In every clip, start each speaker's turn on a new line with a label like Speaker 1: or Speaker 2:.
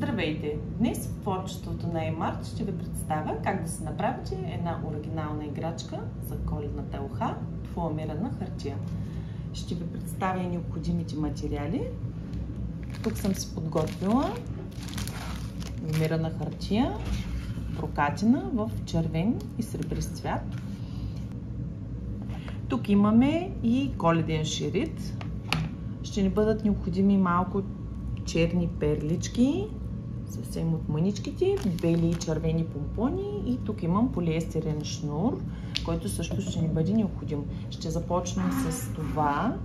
Speaker 1: Здравейте! Днес в творчеството на Емарт ще ви представя как да се направите една оригинална играчка за коледната елха в ламирана хартия. Ще ви представя и необходимите материали. Тук съм си подготвила ламирана хартия, брокатина в червен и сребрист цвят. Тук имаме и коледен шерит. Ще ни бъдат необходими малко черни перлички, съвсем от мъничките, бели и червени помпони, и тук имам полиестерен шнур, който също ще ни бъде необходим. Ще започнем с това.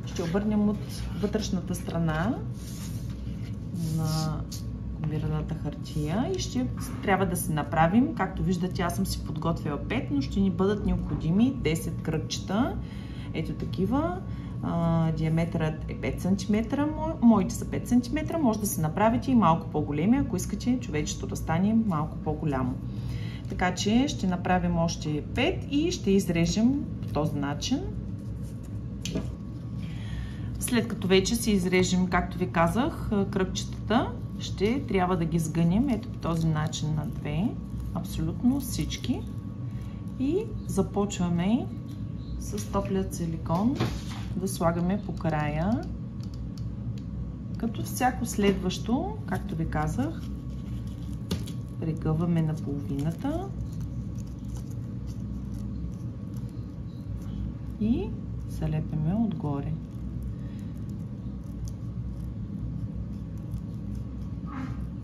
Speaker 1: Ще обърнем от вътрешната страна на ламираната хартия и ще трябва да се направим, както виждате, аз съм си подготвила 5, но ще ни бъдат необходими 10 кръгчета. Ето такива. Диаметърът е 5 см, моите са 5 см, може да се направите и малко по-големи, ако искате човечето да стане малко по-голямо. Така че ще направим още 5 и ще изрежем по този начин. След като вече си изрежем, както ви казах, кръгчетата, ще трябва да ги сгънем ето по този начин на две, абсолютно всички. И започваме с топлият силикон да слагаме по края, като всяко следващо, както ви казах, прегъваме на половината и залепяме отгоре.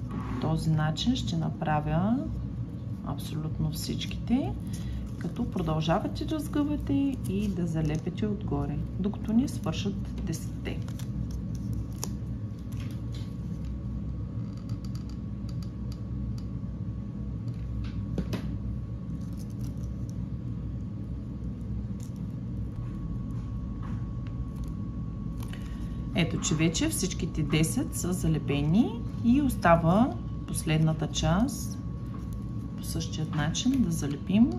Speaker 1: По този начин ще направя абсолютно всичките, като продължавате да сгъвате и да залепите отгоре, докато не свършат 10-те. Ето, че вече всичките 10 са залепени и остава последната част по същия начин да залепим.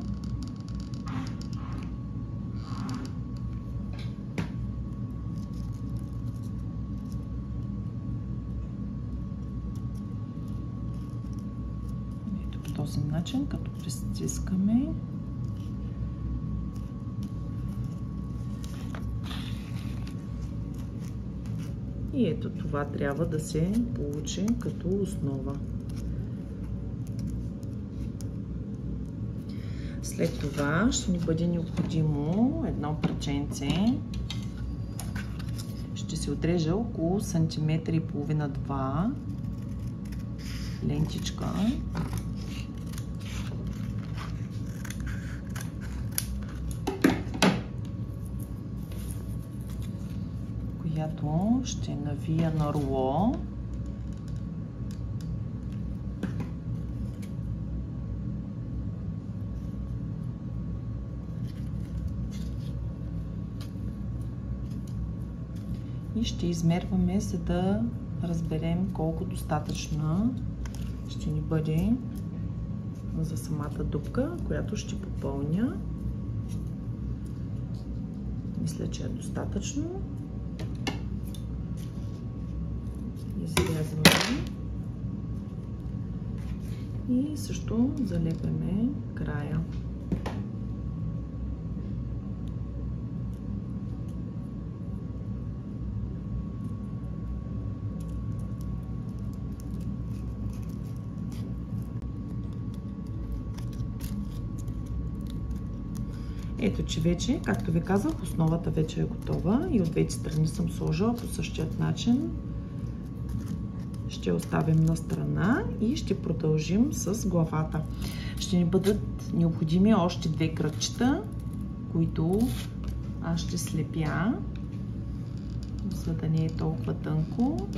Speaker 1: Този начин, като притискаме. И ето това трябва да се получи като основа. След това ще ни бъде необходимо едно парченце. Ще се отрежа около сантиметър и половина-2 лентичка. Която ще навия на руло. И ще измерваме, за да разберем колко достатъчна ще ни бъде за самата дупка, която ще попълня. Мисля, че е достатъчно. Изрязваме и също залепяме края. Ето, че вече, както ви казах, основата вече е готова и от двете страни съм сложила по същия начин. Ще оставим на страна и ще продължим с главата. Ще ни бъдат необходими още 2 кръгчета, които аз ще слепя, за да не е толкова тънко.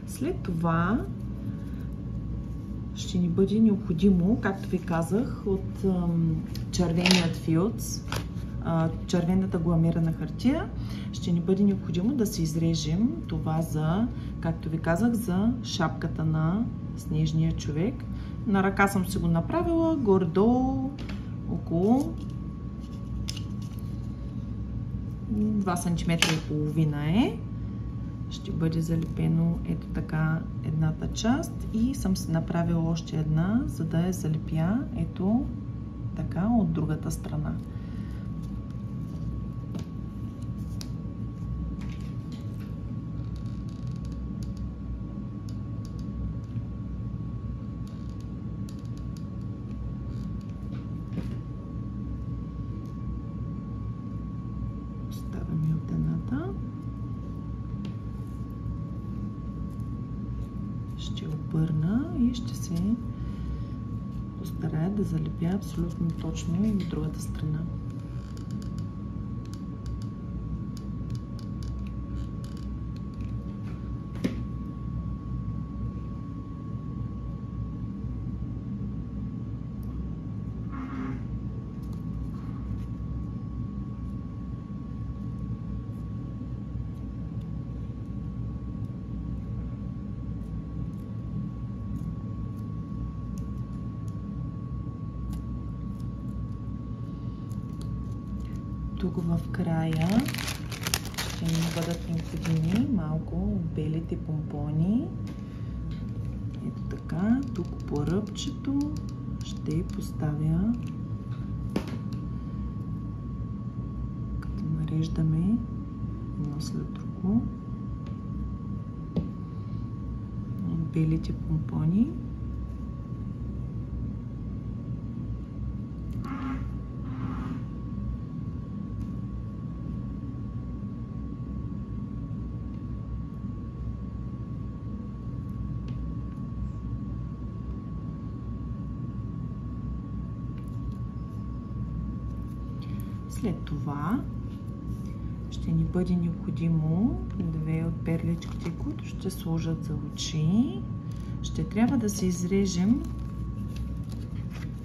Speaker 1: След това ще ни бъде необходимо, както ви казах, от червеният филц, червената ламирана хартия, ще ни бъде необходимо да си изрежем това за, както ви казах, за шапката на снежния човек. На ръка съм си го направила, горе-долу около 2 см и половина е. Ще бъде залепено ето така едната част и съм си направила още една, за да я залепя ето така от другата страна. Ставаме от едната. Ще обърна и ще се постарая да залепя абсолютно точно и от другата страна. Тук в края ще ни бъдат необходими малко белите помпони. Ето така, тук по ръбчето ще поставя, като нареждаме едно след друго, белите помпони. След това ще ни бъде необходимо 2 от перличките, които ще служат за очи. Ще трябва да се изрежем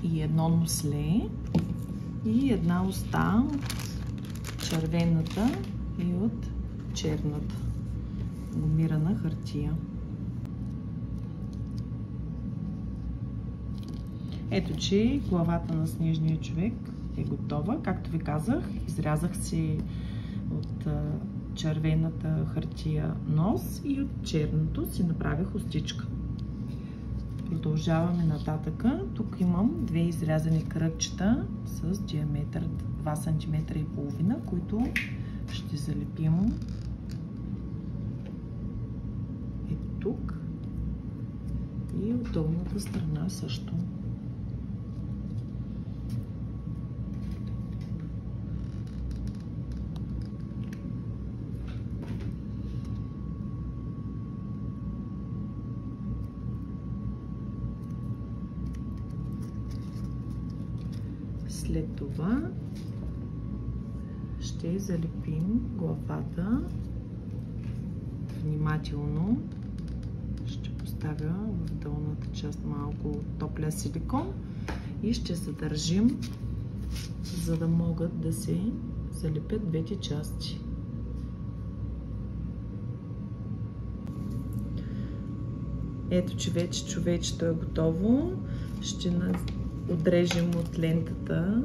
Speaker 1: и едно носле и една уста от червената и от черната гумирана хартия. Ето, че главата на снежния човек е готова. Както ви казах, изрязах си от червената хартия нос и от черното си направих устичка. Продължаваме нататъка. Тук имам 2 изрязани кръгчета с диаметър 2 см и половина, които ще залепим ето тук и от долната страна също. След това ще залепим главата. Внимателно ще поставя в долната част малко топля силикон и ще задържим, за да могат да се залепят двете части. Ето, че вече човечето е готово. Ще отрежем от лентата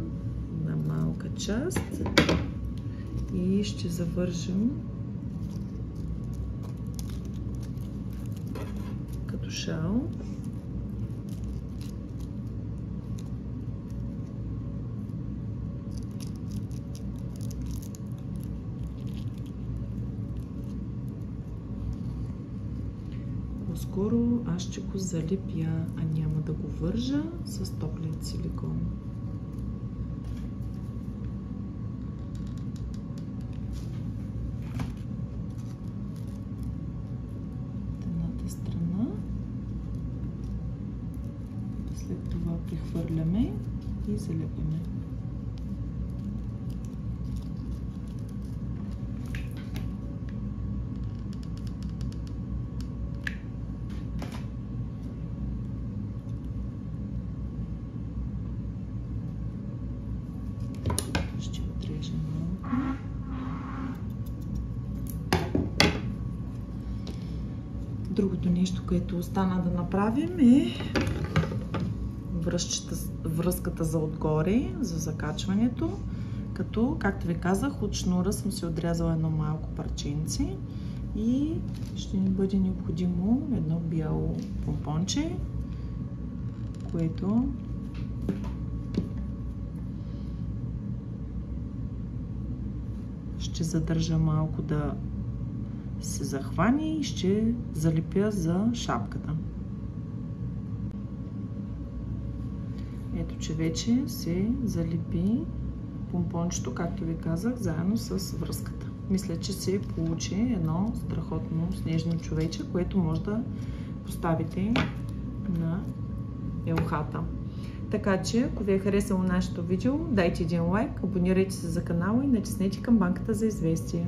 Speaker 1: на малка част и ще завържем като шал. По-скоро аз ще го залепя, а няма да го вържа с топлен силикон. Едната страна. След това прихвърляме и залепяме. Другото нещо, което остана да направим е връзката за отгоре, за закачването. Като, както ви казах, от шнура съм си отрязала едно малко парченце и ще ни бъде необходимо едно бяло помпонче, което ще задържа малко да се захване и ще залепя за шапката. Ето, че вече се залепи помпончето, както ви казах, заедно с връзката. Мисля, че се получи едно страхотно снежно човече, което може да поставите на елхата. Така че, ако ви е харесало нашето видео, дайте един лайк, абонирайте се за канала и натиснете камбанката за известие.